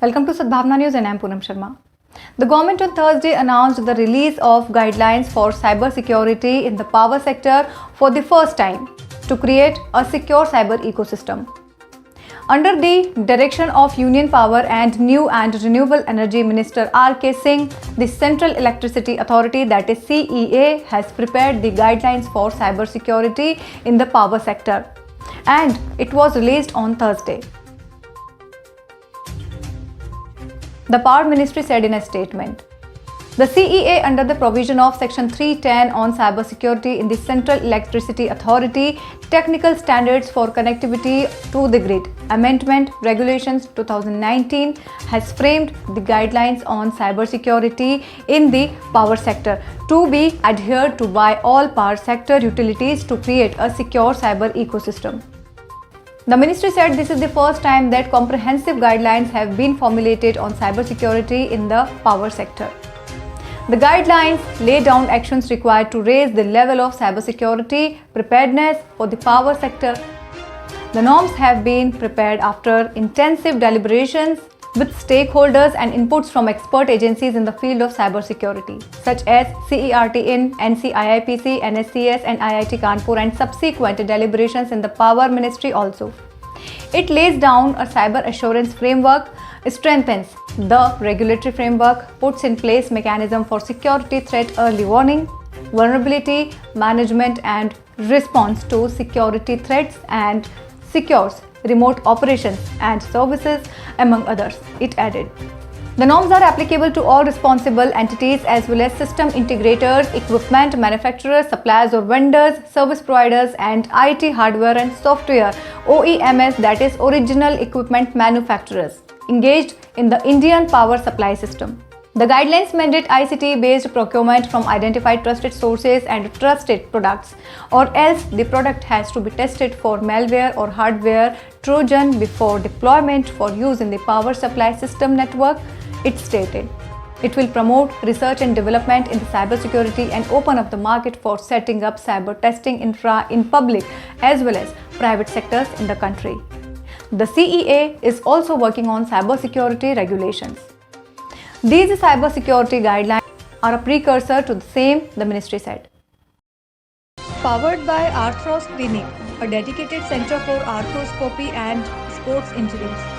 Welcome to Sadbhavna News and I am Poonam Sharma. The government on Thursday announced the release of guidelines for cybersecurity in the power sector for the first time to create a secure cyber ecosystem. Under the direction of Union Power and New and Renewable Energy Minister R.K. Singh, the Central Electricity Authority, that is CEA, has prepared the guidelines for cybersecurity in the power sector, and it was released on Thursday. The Power Ministry said in a statement, the CEA, under the provision of Section 310 on cybersecurity in the Central Electricity Authority, Technical Standards for Connectivity to the Grid, Amendment Regulations 2019, has framed the guidelines on cybersecurity in the power sector to be adhered to by all power sector utilities to create a secure cyber ecosystem. The ministry said this is the first time that comprehensive guidelines have been formulated on cybersecurity in the power sector. The guidelines lay down actions required to raise the level of cybersecurity preparedness for the power sector. The norms have been prepared after intensive deliberations with stakeholders and inputs from expert agencies in the field of cybersecurity, such as CERT-IN, NCIIPC, NSCS and IIT Kanpur, and subsequent deliberations in the Power Ministry also. It lays down a cyber assurance framework, strengthens the regulatory framework, puts in place mechanism for security threat early warning, vulnerability management and response to security threats, and secures remote operations and services, among others, it added. The norms are applicable to all responsible entities as well as system integrators, equipment manufacturers, suppliers or vendors, service providers and IT hardware and software OEMs, that is original equipment manufacturers, engaged in the Indian power supply system. The guidelines mandate ICT-based procurement from identified trusted sources and trusted products, or else the product has to be tested for malware or hardware Trojan before deployment for use in the power supply system network, it stated. It will promote research and development in the cybersecurity and open up the market for setting up cyber testing infra in public as well as private sectors in the country. The CEA is also working on cybersecurity regulations. These cybersecurity guidelines are a precursor to the same, the ministry said. Powered by Arthros Clinic, a dedicated center for arthroscopy and sports injuries.